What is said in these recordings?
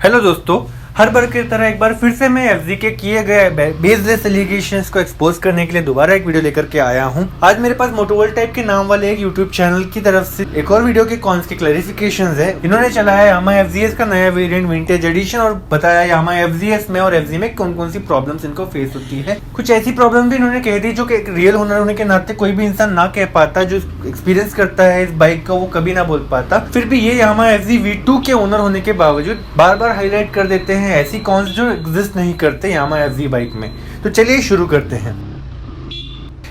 Hello दोस्तों, हर बार की तरह एक बार फिर से मैं एफजी के किए गए बेसलेस एलिगेशंस को एक्सपोज करने के लिए दोबारा एक वीडियो लेकर के आया हूं। आज मेरे पास मोटोवर्ल्ड टाइप के नाम वाले एक यूट्यूब चैनल की तरफ से एक और वीडियो के कॉन्स के क्लैरिफिकेशंस है। इन्होंने चलाया यामा एफजीएस का नया वेरिएंट विंटेज एडिशन और बताया यामा एफजीएस में और एफजी में कौन कौन सी प्रॉब्लम्स इनको फेस होती है। कुछ ऐसी प्रॉब्लम भी इन्होंने कह दी जो कि एक रियल ओनर होने के नाते कोई भी इंसान ना कह पाता, जो एक्सपीरियंस करता है इस बाइक का वो कभी ना बोल पाता। फिर भी ये यामा एफजी V2 के ओनर होने के बावजूद बार बार हाईलाइट कर देते हैं ऐसी कॉन्स जो एग्जिस्ट नहीं करते यामा एफजी बाइक में। तो चलिए शुरू करते हैं।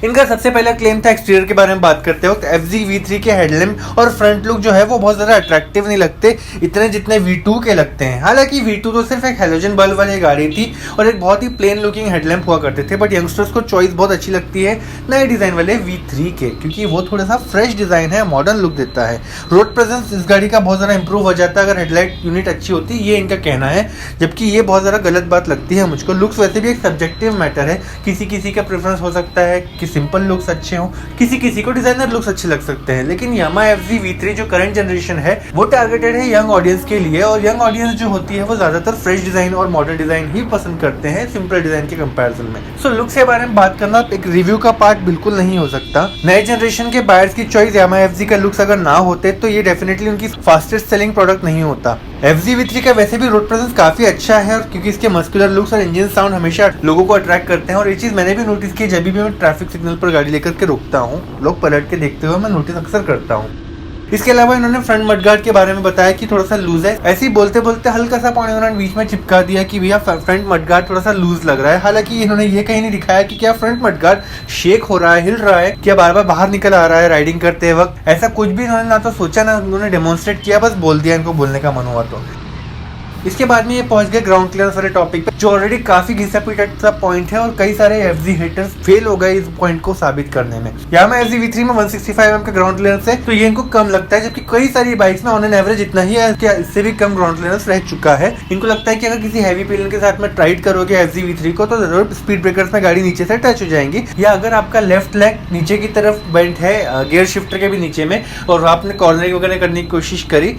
इनका सबसे पहला क्लेम था एक्सटीरियर के बारे में बात करते वक्त। एफजी V3 के हेडलैम्प और फ्रंट लुक जो है वो बहुत ज्यादा अट्रैक्टिव नहीं लगते इतने जितने V2 के लगते हैं। हालांकि V2 तो सिर्फ एक हेलोजन बल्ब वाली गाड़ी थी और एक बहुत ही प्लेन लुकिंग हेडलैम्प हुआ करते थे, बट यंगस्टर्स को चॉइस बहुत अच्छी लगती है नए डिजाइन वाले V3 के, क्योंकि वो थोड़ा सा फ्रेश डिजाइन है, मॉडर्न लुक देता है। रोड प्रेजेंस इस गाड़ी का बहुत ज्यादा इंप्रूव हो जाता है अगर हेडलाइट यूनिट अच्छी होती, ये इनका कहना है, जबकि ये बहुत ज्यादा गलत बात लगती है मुझको। लुक्स वैसे भी एक सब्जेक्टिव मैटर है, किसी किसी का प्रेफरेंस हो सकता है कि सिंपल लुक्स अच्छे हो, किसी किसी को डिजाइनर लुक्स अच्छे लग सकते हैं। लेकिन यामा एफजी V3 जो करंट जनरेशन है वो टारगेटेड है यंग ऑडियंस के लिए, और यंग ऑडियंस जो होती है वो ज्यादातर फ्रेश डिजाइन और मॉडर्न डिजाइन ही पसंद करते हैं सिंपल डिजाइन के कंपैरिजन में। सो लुक्स के बारे में बात करना एक रिव्यू का पार्ट बिल्कुल नहीं हो सकता। नए जनरेशन के बायर्स की चॉइस यामा एफजी का लुक्स अगर ना होते तो ये डेफिनेटली उनकी फास्टेस्ट सेलिंग प्रोडक्ट नहीं होता। एफजी V3 का वैसे भी रोड प्रेजेंस काफी अच्छा है, और क्योंकि इसके मस्कुलर लुक्स और इंजन साउंड हमेशा लोगों को अट्रैक्ट करते हैं, और ये चीज मैंने भी नोटिस की जब भी मैं ट्रैफिक सिग्नल पर गाड़ी लेकर के रुकता हूँ, लोग पलट के देखते हुए मैं नोटिस अक्सर करता हूँ। इसके अलावा इन्होंने फ्रंट मडगार्ड के बारे में बताया कि थोड़ा सा लूज है। ऐसे ही बोलते बोलते हल्का सा पॉइंट उन्होंने बीच में चिपका दिया कि भैया फ्रंट मडगार्ड थोड़ा सा लूज लग रहा है। हालांकि इन्होंने ये कहीं नहीं दिखाया कि क्या फ्रंट मडगार्ड शेक हो रहा है, हिल रहा है, क्या बार बार बाहर निकल आ रहा है राइडिंग करते वक्त। ऐसा कुछ भी इन्होंने ना तो सोचा ना उन्होंने डेमोन्स्ट्रेट किया, बस बोल दिया इनको बोलने का मन हुआ तो। इसके बाद में ये पहुंच गए ग्राउंड क्लियरेंस वाले टॉपिक पे, जो ऑलरेडी काफी घिसा पिटा सा पॉइंट है और कई सारे एफजी हेटर्स फेल हो गए इस पॉइंट को साबित करने में। यहाँ में एफजी V3 में 165 mm का ग्राउंड क्लियरेंस है, तो ये इनको कम लगता है, जबकि कई सारी बाइक्स में ऑन एन एवरेज इतना ही है, क्या इससे भी कम ग्राउंड क्लियरेंस रह चुका है। इनको लगता है कि अगर किसी हैवी पिलियन के साथ में राइड करोगे एफजी V3 को तो जरूर स्पीड ब्रेकर्स में गाड़ी नीचे से टच हो जाएंगी, या अगर आपका लेफ्ट लेग नीचे की तरफ बेंट है गियर शिफ्टर के भी नीचे में और आपने कॉर्नरिंग वगैरह करने की कोशिश करी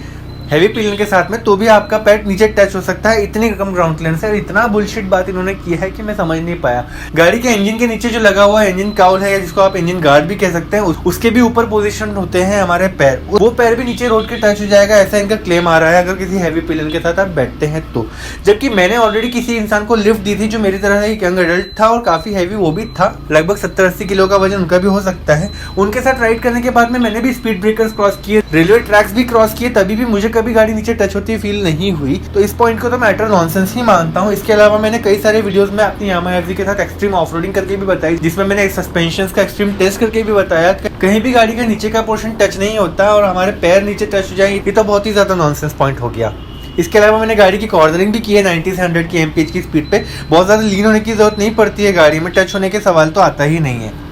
हैवी पिलियन के साथ में, तो भी आपका पैर नीचे टच हो सकता है। इतनी कम ग्राउंड क्लियरेंस है, इतना बुलशिट बात इन्होंने की है कि मैं समझ नहीं पाया। गाड़ी के इंजन के नीचे जो लगा हुआ इंजन काउल है, या जिसको आप इंजन गार्ड भी कह सकते हैं, उसके भी ऊपर पोजीशन होते हैं हमारे पैर, वो पैर भी नीचे रोड के टच हो जाएगा, ऐसा इनका क्लेम आ रहा है अगर किसी हैवी पिलियन के साथ आप बैठते हैं तो। जबकि मैंने ऑलरेडी किसी इंसान को लिफ्ट दी थी जो मेरी तरह एक यंग एडल्ट था और काफी हैवी वो भी था, लगभग 70-80 किलो का वजन उनका भी हो सकता है। उनके साथ राइड करने के बाद में मैंने भी स्पीड ब्रेकर्स क्रॉस किए, रेलवे ट्रैक्स भी क्रॉस किए, तभी भी मुझे कभी गाड़ी नीचे टच होती फील नहीं हुई। तो इस पॉइंट को तो मैं अटर नॉनसेंस ही मानता हूँ। इसके अलावा मैंने कई सारे वीडियोस में अपनी यामा एफजी के साथ एक्सट्रीम ऑफरोडिंग करके भी बताई, जिसमें मैंने एक सस्पेंशंस का एक्सट्रीम टेस्ट करके भी बताया कहीं भी गाड़ी का नीचे का पोर्शन टच नहीं होता और हमारे पैर नीचे टच हो जाएंगे, ये तो बहुत ही ज्यादा नॉनसेंस पॉइंट हो गया। इसके अलावा मैंने गाड़ी की कॉर्नरिंग भी की है 90 से 100 की mph की स्पीड पे। बहुत ज्यादा लीन होने की जरूरत नहीं पड़ती है, गाड़ी में टच होने के सवाल तो आता ही नहीं है।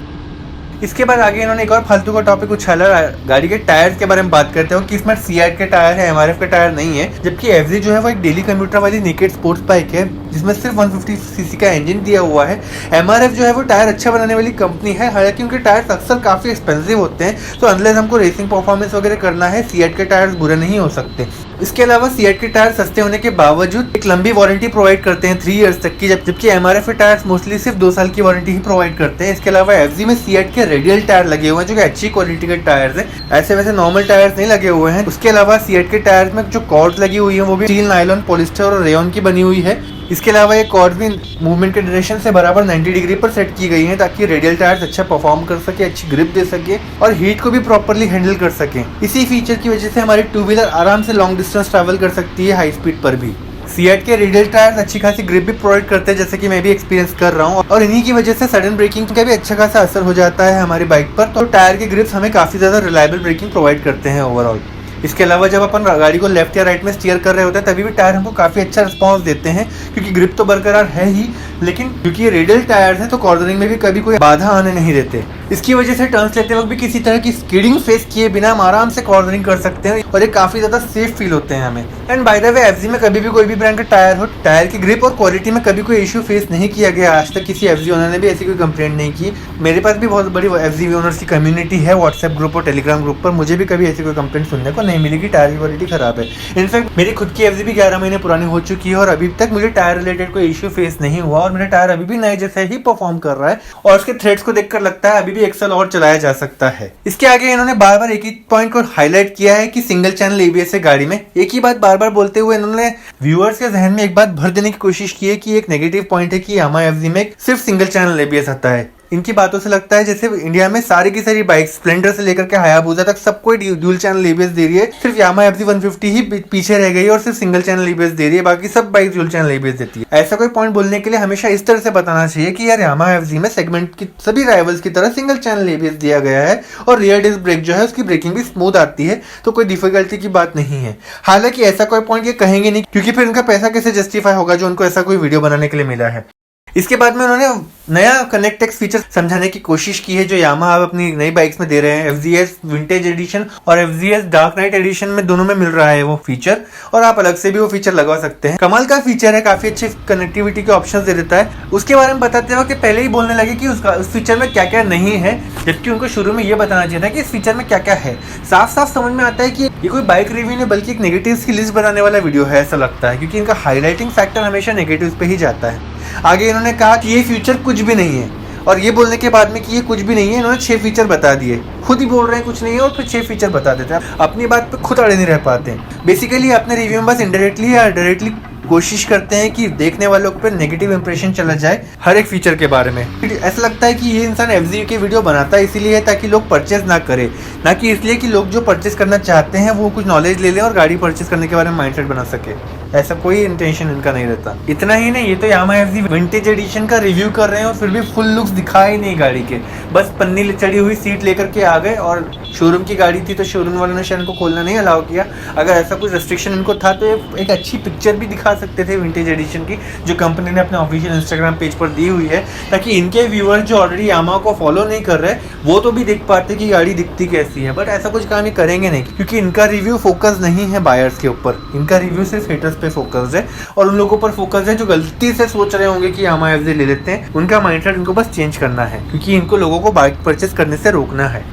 इसके बाद आगे इन्होंने एक और फालतू का टॉपिक उछाला, गाड़ी के टायर्स के बारे में बात करते हो कि इसमें सीएट के टायर है, एमआरएफ के टायर नहीं है, जबकि एफजी जो है वो एक डेली कम्यूटर वाली नेकेड स्पोर्ट्स बाइक है जिसमें सिर्फ 150 सीसी का इंजन दिया हुआ है। एमआरएफ जो है वो टायर अच्छा बनाने वाली कंपनी है, हालांकि उनके टायर्स अक्सर काफी एक्सपेंसिव होते हैं, तो अनलेस हमको रेसिंग परफॉर्मेंस वगैरह करना है सीएट के टायर्स बुरे नहीं हो सकते। इसके अलावा सीएट के टायर सस्ते होने के बावजूद एक लंबी वारंटी प्रोवाइड करते हैं 3 इयर्स तक की, जबकि एमआरएफ के टायर्स मोस्टली सिर्फ 2 साल की वारंटी ही प्रोवाइड करते हैं। इसके अलावा एफजी में सीएट के रेडियल टायर लगे हुए हैं जो कि अच्छी क्वालिटी के टायर्स हैं, ऐसे वैसे नॉर्मल टायर्स नहीं लगे हुए हैं। उसके अलावा सीएट के टायर्स में जो कॉर्ड्स लगी हुई है वो भी स्टील, नायलॉन, पॉलिस्टर और रेयन की बनी हुई है। इसके अलावा ये कॉर्ड भी मूवमेंट के डायरेक्शन से बराबर 90 डिग्री पर सेट की गई है ताकि रेडियल टायर्स अच्छा परफॉर्म कर सके, अच्छी ग्रिप दे सके और हीट को भी प्रॉपर्ली हैंडल कर सके। इसी फीचर की वजह से हमारी टू व्हीलर आराम से लॉन्ग डिस्टेंस ट्रैवल कर सकती है हाई स्पीड पर भी। सीएट के रेडियल टायर्स अच्छी खासी ग्रिप भी प्रोवाइड करते हैं, जैसे कि मैं भी एक्सपीरियंस कर रहा हूँ, और इन्हीं की वजह से सडन ब्रेकिंग का भी अच्छा खासा असर हो जाता है हमारी बाइक पर। तो टायर के ग्रिप्स हमें काफी ज्यादा रिलायबल ब्रेकिंग प्रोवाइड करते हैं ओवरऑल। इसके अलावा जब अपन गाड़ी को लेफ्ट या राइट में स्टीयर कर रहे होते हैं तभी भी टायर हमको काफी अच्छा रिस्पांस देते हैं, क्योंकि ग्रिप तो बरकरार है ही, लेकिन क्योंकि ये रेडियल टायर्स हैं तो कॉर्नरिंग में भी कभी कोई बाधा आने नहीं देते। इसकी वजह से टर्न्स लेते वक्त भी किसी तरह की स्किडिंग फेस किए बिना हम आराम से कॉर्नरिंग कर सकते हैं और ये काफी ज्यादा सेफ फील होते हैं हमें। And by the way FG में कभी भी कोई भी ब्रांड का टायर हो, टायर की ग्रिप और क्वालिटी में कभी कोई इशू फेस नहीं किया गया आज तक। किसी एफजी ओनर ने भी ऐसी कोई कंप्लेंट नहीं की। मेरे पास भी बहुत बड़ी एफजी ओनर्स की कम्युनिटी है व्हाट्सएप ग्रुप और टेलीग्राम ग्रुप पर, मुझे भी कभी ऐसी कोई कंप्लेंट सुनने को नहीं मिलेगी, टायर की क्वालिटी खराब है। इनफैक्ट मेरी खुद की एफजी भी 11 महीने पुरानी हो चुकी है और अभी तक मुझे टायर रिलेटेड कोई इश्यू फेस नहीं हुआ और मेरा टायर अभी भी नए जैसे ही परफॉर्म कर रहा है और उसके थ्रेड्स को देखकर लगता है अभी भी 1 साल और चलाया जा सकता है। इसके आगे इन्होंने बार बार एक ही पॉइंट को हाईलाइट किया है कि सिंगल चैनल एबीएस है गाड़ी में। एक ही बात बार बार बोलते हुए इन्होंने व्यूअर्स के जहन में एक बात भर देने की कोशिश की है कि एक नेगेटिव पॉइंट है कि यामाहा एफजी में सिर्फ सिंगल चैनल एबीएस आता है। इनकी बातों से लगता है जैसे इंडिया में सारी की सारी बाइक स्प्लेंडर से लेकर के हायाबुसा तक सबको ड्यूल चैनल एबीएस दे रही है, सिर्फ यामाहा एफजी 150 ही पीछे रह गई और सिर्फ सिंगल चैनल एबीएस दे रही है, बाकी सब बाइक ड्यूल चैनल एबीएस देती है। ऐसा कोई पॉइंट बोलने के लिए हमेशा इस तरह से बताना चाहिए कि यार यामाहा एफजी में सेगमेंट की सभी राइवल्स की तरह सिंगल चैनल एबीएस दिया गया है और रियर डिस्क ब्रेक जो है उसकी ब्रेकिंग भी स्मूथ आती है, तो कोई डिफिकल्टी की बात नहीं है। हालांकि ऐसा कोई पॉइंट ये कहेंगे नहीं क्योंकि फिर उनका पैसा कैसे जस्टिफाई होगा जो उनको ऐसा कोई वीडियो बनाने के लिए मिला है। इसके बाद में उन्होंने नया कनेक्ट टेक्स फीचर समझाने की कोशिश की है जो यामाहा अब अपनी नई बाइक्स में दे रहे हैं। एफजीएस विंटेज एडिशन और एफजीएस डार्क नाइट एडिशन में दोनों में मिल रहा है वो फीचर और आप अलग से भी वो फीचर लगवा सकते हैं। कमाल का फीचर है, काफी अच्छे कनेक्टिविटी के ऑप्शंस दे देता है। उसके बारे में बताते वक्त पहले ही बोलने लगे कि उस फीचर में क्या क्या नहीं है, जबकि उनको शुरू में ये बताना चाहिए था कि इस फीचर में क्या क्या है। साफ साफ समझ में आता है कि ये कोई बाइक रिव्यू नहीं बल्कि एक नेगेटिव्स की लिस्ट बनाने वाला वीडियो है, ऐसा लगता है, क्योंकि इनका हाईलाइटिंग फैक्टर हमेशा नेगेटिव्स पे ही जाता है। आगे इन्होंने कहा कि ये फीचर कुछ भी नहीं है और ये बोलने के बाद में कि ये कुछ भी नहीं है इन्होंने 6 फीचर बता दिए। खुद ही बोल रहे हैं कुछ नहीं है और फिर 6 फीचर बता देते हैं, अपनी बात पे खुद अड़े नहीं रह पाते हैं। बेसिकली अपने रिव्यू में बस इनडायरेक्टली या डायरेक्टली कोशिश करते हैं कि देखने वालों पे नेगेटिव इंप्रेशन चला जाए हर एक फीचर के बारे में। ऐसा लगता है कि ये इंसान एफजी के वीडियो बनाता है इसीलिए है ताकि लोग परचेज ना करें, ना कि इसलिए कि लोग जो परचेज करना चाहते हैं वो कुछ नॉलेज ले लें और गाड़ी परचेज करने के बारे में माइंडसेट बना सके। ऐसा कोई इंटेंशन इनका नहीं रहता। इतना ही नहीं, ये तो यामाहा एफजी विंटेज एडिशन का रिव्यू कर रहे हैं और फिर भी फुल लुक्स दिखाए ही नहीं गाड़ी के, बस पन्नी चढ़ी हुई सीट लेकर के आ गए और शोरूम की गाड़ी थी तो शोरूम वालों ने शायद इनको खोलना नहीं अलाउ किया। अगर ऐसा कुछ रेस्ट्रिक्शन इनको था तो एक अच्छी पिक्चर भी दिखा सकते थे विंटेज एडिशन की जो कंपनी ने अपने ऑफिशियल इंस्टाग्राम पेज पर दी हुई है, ताकि इनके व्यूअर्स जो ऑलरेडी यामाहा को फॉलो नहीं कर रहे वो तो भी देख पाते कि गाड़ी दिखती कैसी है। बट ऐसा कुछ काम ये करेंगे नहीं क्योंकि इनका रिव्यू फोकस नहीं है बायर्स के ऊपर, इनका रिव्यू सिर्फ हेटर्स पे फोकस है और उन लोगों पर फोकस है जो गलती से सोच रहे होंगे कि यामाहा एफजी ले लेते हैं। उनका माइंडसेट इनको बस चेंज करना है क्योंकि इनको लोगों को बाइक परचेस करने से रोकना है।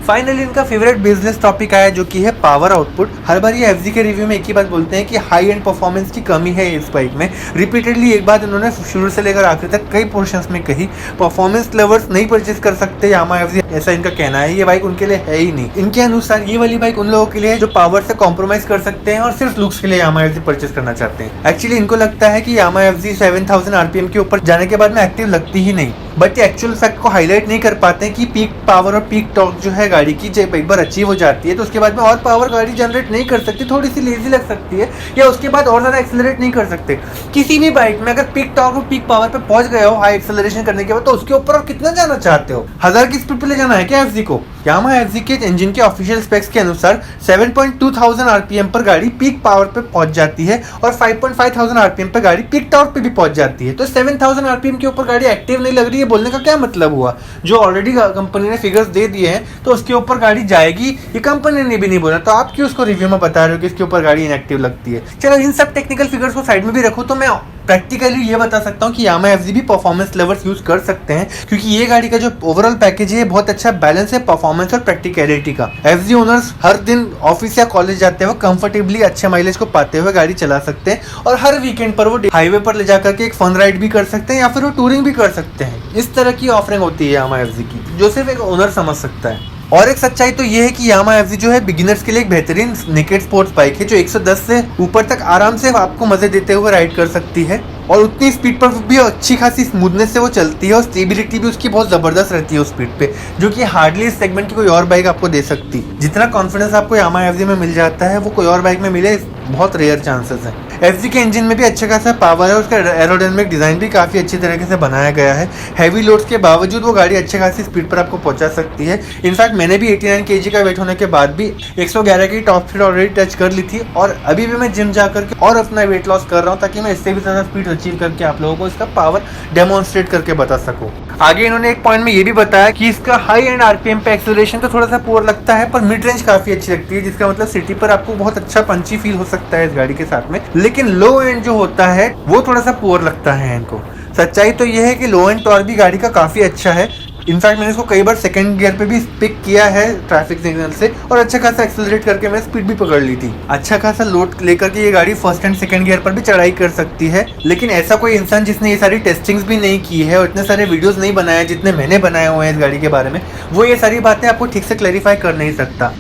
फाइनली इनका फेवरेट बिजनेस टॉपिक आया जो कि है पावर आउटपुट। हर बार ये एफजी के रिव्यू में एक ही बात बोलते हैं कि हाई एंड परफॉर्मेंस की कमी है इस बाइक में। रिपीटेडली एक बात इन्होंने शुरू से लेकर आखिर तक कई पोर्शंस में कही। परफॉर्मेंस लवर्स नहीं परचेज कर सकते यामाहा एफजी, ऐसा इनका कहना है। ये बाइक उनके लिए है ही नहीं। इनके अनुसार ये वाली बाइक उन लोगों के लिए है जो पावर से कॉम्प्रोमाइज कर सकते हैं और सिर्फ लुक्स के लिए यामाहा एफजी परचेज करना चाहते हैं। एक्चुअली इनको लगता है कि यामाहा एफजी 7000 आरपीएम के ऊपर जाने के बाद में एक्टिव लगती ही नहीं, बट ये एक्चुअल फैक्ट को हाईलाइट नहीं कर पाते हैं कि पीक पावर और पीक टॉर्क जो है गाड़ी की जब एक बार अचीव हो जाती है तो उसके बाद में और पावर गाड़ी जनरेट नहीं कर सकती, थोड़ी सी लेजी लग सकती है या उसके बाद और ज्यादा एक्सेलरेट नहीं कर सकते। किसी भी बाइक में अगर पीक टॉर्क और पीक पावर पे पहुंच गए हो हाई एक्सेलरेशन करने के बाद तो उसके ऊपर और कितना जाना चाहते हो? 1000 की स्पीड पे ले जाना है क्या एफजी को? यामाहा एफजी के इंजन के ऑफिशियल स्पेक्स के अनुसार 7,200 आरपीएम पर गाड़ी पीक पावर पे पहुंच जाती है और 5,500 आरपीएम पर गाड़ी पीक टॉर्क पे भी पहुंच जाती है। तो 7,000 आरपीएम के ऊपर गाड़ी एक्टिव नहीं लग रही है बोलने का क्या मतलब हुआ? जो ऑलरेडी कंपनी ने फिगर्स दे दिए हैं तो उसके ऊपर गाड़ी जाएगी, ये कंपनी ने भी नहीं बोला, तो आप क्यों उसको रिव्यू में बता रहे हो कि इसके ऊपर गाड़ी इनएक्टिव लगती है? चलो इन सब टेक्निकल फिगर्स को साइड में भी रखो तो मैं प्रैक्टिकली ये बता सकता हूँ कि यामाहा एफजी भी परफॉर्मेंस लवर्स यूज कर सकते हैं क्योंकि ये गाड़ी का जो ओवरऑल पैकेज है बहुत अच्छा बैलेंस है परफॉर्मेंस और प्रैक्टिकलिटी का। एफजी ओनर्स हर दिन ऑफिस या कॉलेज जाते हुए कंफर्टेबली अच्छे माइलेज को पाते हुए गाड़ी चला सकते हैं और हर वीकेंड पर वो हाईवे पर ले जाकर के एक फन राइड भी कर सकते हैं या फिर वो टूरिंग भी कर सकते हैं। इस तरह की ऑफरिंग होती है यामाहा एफजी की जो सिर्फ एक ओनर समझ सकता है। और एक सच्चाई तो ये है कि यामाहा एफजी जो है बिगिनर्स के लिए एक बेहतरीन नेकेड स्पोर्ट्स बाइक है जो 110 से ऊपर तक आराम से आपको मजे देते हुए राइड कर सकती है और उतनी स्पीड पर भी अच्छी खासी स्मूथनेस से वो चलती है और स्टेबिलिटी भी उसकी बहुत जबरदस्त रहती है उस स्पीड पे, जो कि हार्डली इस सेगमेंट की कोई और बाइक आपको दे सकती। जितना कॉन्फिडेंस आपको यामाहा एफजी में मिल जाता है वो कोई और बाइक में मिले बहुत रेयर चांसेस हैं। एफजी के इंजन में भी अच्छा खासा पावर है, उसका एरोडायनामिक डिजाइन भी काफी अच्छी तरीके से बनाया गया है। हैवी लोड्स के बावजूद वो गाड़ी अच्छे खासी स्पीड पर आपको पहुंचा सकती है। इनफैक्ट मैंने भी 89 kg का वेट होने के बाद भी 111 की टॉप स्पीड ऑलरेडी टच कर ली थी और अभी भी मैं जिम जाकर के और अपना वेट लॉस कर रहा हूँ ताकि मैं इससे भी ज्यादा स्पीड अचीव करके आप लोगों को इसका पावर डेमोन्स्ट्रेट करके बता सकूं। आगे इन्होंने एक पॉइंट में ये भी बताया कि इसका हाई एंड आरपीएम पे एक्सेलरेशन तो थोड़ा सा पुअर लगता है पर मिड रेंज काफी अच्छी लगती है, जिसका मतलब सिटी पर आपको बहुत अच्छा पंची फील हो सकता है इस गाड़ी के साथ में। लेकिन लो एंड जो होता है वो थोड़ा सा पुअर लगता है इनको। सच्चाई तो यह है कि लो एंड टॉर्क भी गाड़ी का काफी अच्छा है। इनफैक्ट मैंने इसको कई बार सेकंड गियर पे भी पिक किया है ट्रैफिक सिग्नल से, और अच्छा खासा एक्सेलरेट करके मैं स्पीड भी पकड़ ली थी। अच्छा खासा लोड लेकर के ये गाड़ी फर्स्ट एंड सेकंड गियर पर भी चढ़ाई कर सकती है। लेकिन ऐसा कोई इंसान जिसने ये सारी टेस्टिंग्स भी नहीं की है और इतने सारे वीडियोस नहीं बनाए जितने मैंने बनाए हुए हैं इस गाड़ी के बारे में, वो ये सारी बातें आपको ठीक से क्लैरिफाई कर नहीं सकता।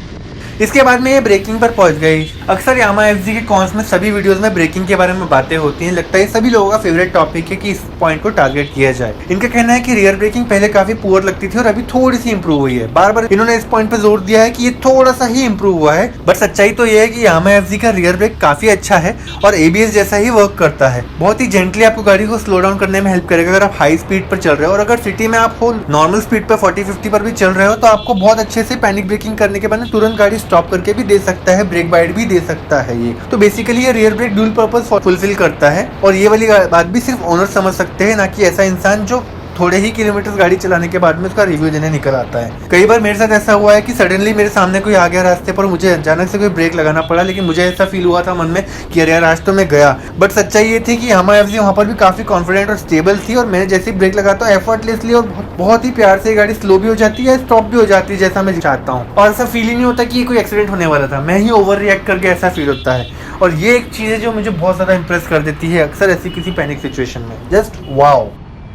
इसके बाद में ये ब्रेकिंग पर पहुंच गई। अक्सर यामा एफजी के कॉन्स में सभी वीडियोस में ब्रेकिंग के बारे में बातें होती हैं। लगता है सभी लोगों का फेवरेट टॉपिक है कि इस पॉइंट को टारगेट किया जाए। इनका कहना है कि रियर ब्रेकिंग पहले काफी पुअर लगती थी और अभी थोड़ी सी इंप्रूव हुई है। बार बार इन्होंने इस पॉइंट पर जोर दिया है कि ये थोड़ा सा ही इंप्रूव हुआ है, बट सच्चाई तो ये है कि यामा एफजी का रियर ब्रेक काफी अच्छा है और एबीएस जैसा ही वर्क करता है। बहुत ही जेंटली आपको गाड़ी को स्लो डाउन करने में हेल्प करेगा अगर आप हाई स्पीड पर चल रहे हो, और अगर सिटी में आप हो नॉर्मल स्पीड पर 40-50 पर भी चल रहे हो तो आपको बहुत अच्छे से पैनिक ब्रेकिंग करने के बाद तुरंत गाड़ी स्टॉप करके भी दे सकता है, ब्रेक बाइट भी दे सकता है। ये तो बेसिकली ये rear brake dual purpose fulfil करता है, और ये वाली बात भी सिर्फ ओनर समझ सकते हैं, ना कि ऐसा इंसान जो थोड़े ही किलोमीटर गाड़ी चलाने के बाद में उसका रिव्यू देने निकल आता है। कई बार मेरे साथ ऐसा हुआ है कि सडनली मेरे सामने कोई आ गया रास्ते पर, मुझे अचानक से कोई ब्रेक लगाना पड़ा, लेकिन मुझे ऐसा फील हुआ था मन में कि यार आज तो मैं गया। बट सच्चाई ये थी कि यामा एफजी वहाँ पर भी काफी कॉन्फिडेंट और स्टेबल थी, और मैंने जैसे ही ब्रेक लगाता हूँ एफर्टलेसली और बहुत ही प्यार से गाड़ी स्लो भी हो जाती है, स्टॉप भी हो जाती है जैसा मैं चाहता हूँ, और ऐसा फील ही नहीं होता कि कोई एक्सीडेंट होने वाला था। मैं ही ओवर रिएक्ट करके ऐसा फील होता है, और ये एक चीज़ है जो मुझे बहुत ज़्यादा इंप्रेस कर देती है अक्सर ऐसी किसी पैनिक सिचुएशन में। Just wow.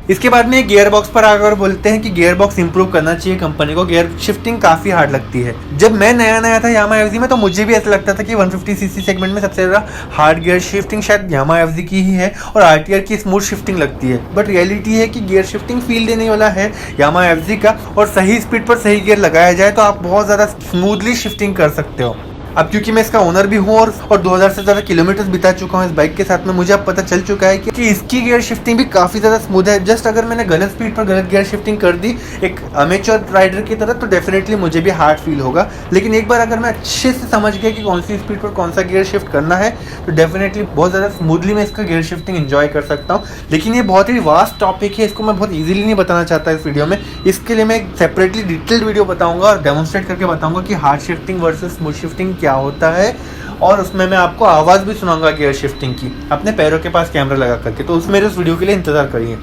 इसके बाद में गियर बॉक्स पर आकर बोलते हैं कि गियर बॉक्स इंप्रूव करना चाहिए कंपनी को, गियर शिफ्टिंग काफी हार्ड लगती है। जब मैं नया था यामा एफजी में तो मुझे भी ऐसा लगता था कि 150 सीसी सेगमेंट में सबसे ज्यादा हार्ड गियर शिफ्टिंग शायद यामा एफजी की ही है और आरटीआर की स्मूथ शिफ्टिंग लगती है। बट रियलिटी है कि गियर शिफ्टिंग फील देने वाला है यामा एफजी का, और सही स्पीड पर सही गियर लगाया जाए तो आप बहुत ज्यादा स्मूथली शिफ्टिंग कर सकते हो। अब क्योंकि मैं इसका ओनर भी हूँ और 2000 से ज़्यादा किलोमीटर बिता चुका हूँ इस बाइक के साथ में, मुझे अब पता चल चुका है कि इसकी गियर शिफ्टिंग भी काफ़ी ज़्यादा स्मूथ है। जस्ट अगर मैंने गलत स्पीड पर गलत गियर शिफ्टिंग कर दी एक अमेच्योर राइडर की तरह तो डेफिनेटली मुझे भी हार्ड फील होगा। लेकिन एक बार अगर मैं अच्छे से समझ गया कि कौन सी स्पीड पर कौन सा गियर शिफ्ट करना है तो डेफिनेटली बहुत ज़्यादा स्मूथली मैं इसका गियर शिफ्टिंग एंजॉय कर सकता हूँ। लेकिन ये बहुत ही वास्ट टॉपिक है, इसको मैं बहुत ईजिली नहीं बताना चाहता इस वीडियो में। इसके लिए मैं एक सेपरेटली डिटेल्ड वीडियो बताऊँगा और डेमोन्स्ट्रेट करके बताऊँगा कि hard shifting versus smooth shifting क्या होता है, और उसमें मैं आपको आवाज़ भी सुनाऊंगा गियर शिफ्टिंग की अपने पैरों के पास कैमरा लगा करके। तो उस मेरे उस वीडियो के लिए इंतजार करिए।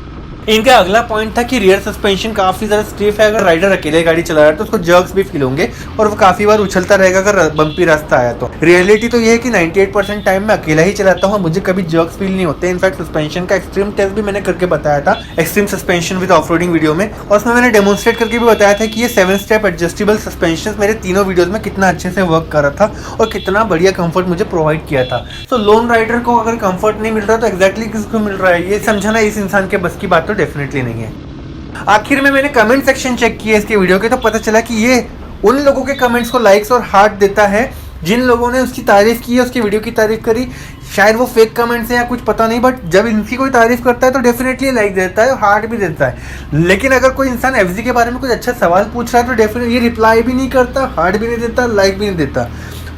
इनका अगला पॉइंट था कि रियर सस्पेंशन काफी ज्यादा स्टिफ है। अगर राइडर अकेले गाड़ी चला रहा है तो उसको जर्क्स भी फील होंगे और वो काफी बार उछलता रहेगा अगर बम्पी रास्ता आया तो। रियलिटी तो ये है कि 98% टाइम मैं अकेला ही चलाता हूँ, मुझे कभी जर्क्स फील नहीं होते। इनफैक्ट सस्पेंशन का एक्सट्रीम टेस्ट भी मैंने करके बताया था extreme suspension with off-roading video में, और उसमें मैंने डेमोन्स्ट्रेट करके भी बताया था कि ये 7 स्टेप एडजस्टेबल सस्पेंशन मेरे तीनों वीडियोज में कितना अच्छे से वर्क कर रहा था और कितना बढ़िया कंफर्ट मुझे प्रोवाइड किया था। तो लोन राइडर को अगर कंफर्ट नहीं मिल रहा तो एग्जैक्टली किसको मिल रहा है ये समझाना इस इंसान के बस की बात तो डेफिनेटली नहीं है। आखिर में मैंने कमेंट सेक्शन चेक किया इसके वीडियो के तो पता चला कि ये उन लोगों के कमेंट्स को लाइक्स और हार्ट देता है जिन लोगों ने उसकी तारीफ की है, उसकी वीडियो की तारीफ करी। शायद वो फेक कमेंट्स हैं या कुछ पता नहीं, बट जब इनकी कोई तारीफ करता है तो डेफिनेटली लाइक देता है, हार्ट भी देता है। लेकिन अगर कोई इंसान एफजी के बारे में कुछ अच्छा सवाल पूछ रहा है तो डेफिनेटली ये रिप्लाई भी नहीं करता, हार्ट भी नहीं देता, लाइक भी नहीं देता।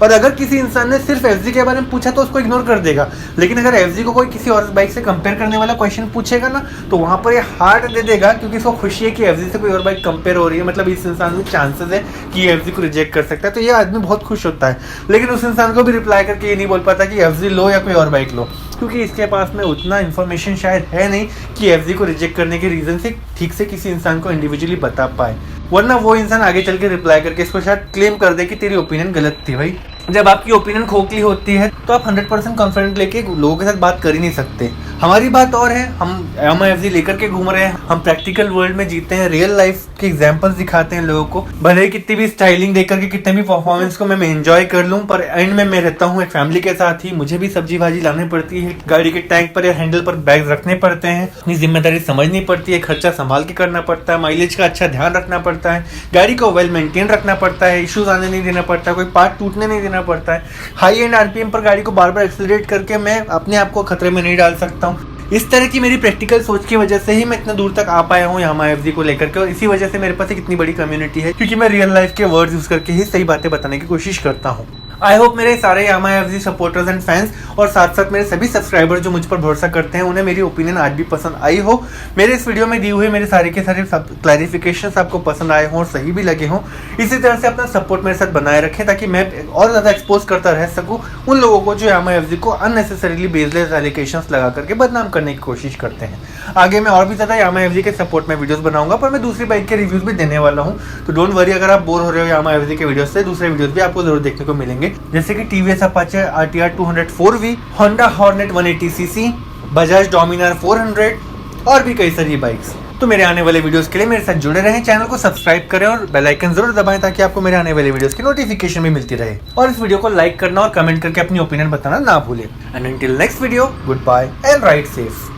और अगर किसी इंसान ने सिर्फ एफजी के बारे में पूछा तो उसको इग्नोर कर देगा, लेकिन अगर एफजी को कोई किसी और बाइक से कंपेयर करने वाला क्वेश्चन पूछेगा ना तो वहाँ पर ये हार्ट दे देगा, क्योंकि इसको खुशी है कि एफजी से कोई और बाइक कंपेयर हो रही है, मतलब इस इंसान में चांसेस है कि एफजी को रिजेक्ट कर सकता है। तो ये आदमी बहुत खुश होता है, लेकिन उस इंसान को भी रिप्लाई करके ये नहीं बोल पाता कि एफजी लो या कोई और बाइक लो, क्योंकि इसके पास में उतना इन्फॉर्मेशन शायद है नहीं कि एफजी को रिजेक्ट करने के रीजन से ठीक से किसी इंसान को इंडिविजुअली बता पाए, वरना वो इंसान आगे चल के रिप्लाई करके इसको शायद क्लेम कर दे कि तेरी ओपिनियन गलत थी। भाई जब आपकी ओपिनियन खोखली होती है तो आप 100% कॉन्फिडेंट लेके लोगों के साथ बात कर ही नहीं सकते। हमारी बात और है, हम यामा एफजी लेकर के घूम रहे हैं, हम प्रैक्टिकल वर्ल्ड में जीते हैं, रियल लाइफ के एग्जांपल्स दिखाते हैं लोगों को। भले ही कितनी भी स्टाइलिंग देकर के कितने भी परफॉर्मेंस को मैं एंजॉय कर लूं, पर एंड में मैं रहता हूं एक फैमिली के साथ ही, मुझे भी सब्जी भाजी लानी पड़ती है, गाड़ी के टैंक पर या हैंडल पर बैग रखने पड़ते हैं, अपनी जिम्मेदारी समझनी पड़ती है, खर्चा संभाल के करना पड़ता है, माइलेज का अच्छा ध्यान रखना पड़ता है, गाड़ी को वेल मेंटेन रखना पड़ता है, इश्यूज आने नहीं देना पड़ता है, कोई पार्ट टूटने नहीं देना पड़ता है। हाई एंड आरपीएम पर गाड़ी को बार बार एक्सेलरेट करके मैं अपने आप को खतरे में नहीं डाल सकता हूँ। इस तरह की मेरी प्रैक्टिकल सोच की वजह से ही मैं इतना दूर तक आ पाया हूँ यामा एफजी को लेकर के, और इसी वजह से मेरे पास एक इतनी बड़ी कम्युनिटी है, क्योंकि मैं रियल लाइफ के वर्ड्स यूज करके ही सही बातें बताने की कोशिश करता हूँ। आई होप मेरे सारे यामा एफजी सपोर्टर्स एंड फैंस और साथ साथ मेरे सभी सब्सक्राइबर्स जो मुझ पर भरोसा करते हैं उन्हें मेरी ओपिनियन आज भी पसंद आई हो। मेरे इस वीडियो में दी हुई मेरे सारे के सारे क्लैरिफिकेशंस आपको पसंद आए हों और सही भी लगे हों। इसी तरह से अपना सपोर्ट मेरे साथ बनाए रखें ताकि मैं और ज़्यादा एक्सपोज करता रह सकूँ उन लोगों को जो यामा एफजी को अननेसेसरीली बेसलेस एलिगेशंस लगा करके बदनाम करने की कोशिश करते हैं। आगे मैं और भी ज़्यादा यामा एफजी के सपोर्ट में वीडियोस बनाऊंगा, पर मैं दूसरी बाइक के रिव्यूज भी देने वाला हूं, तो डोंट वरी अगर आप बोर हो रहे हो यामा एफजी के वीडियोस से, दूसरे वीडियोस भी आपको जरूर देखने को मिलेंगे, जैसे कि TVS Apache RTR 204V, Honda hornet 180cc, Bajaj Dominar 400 और भी कई सारी बाइक्स। तो मेरे आने वाले वीडियोस के लिए मेरे साथ जुड़े रहें, चैनल को सब्सक्राइब करें और बेल आइकन जरूर दबाएं ताकि आपको मेरे आने वाले वीडियोस की नोटिफिकेशन भी मिलती रहे। और इस वीडियो को लाइक करना और कमेंट करके अपनी ओपिनियन बताना ना भूलें। And until next video, good bye and ride safe.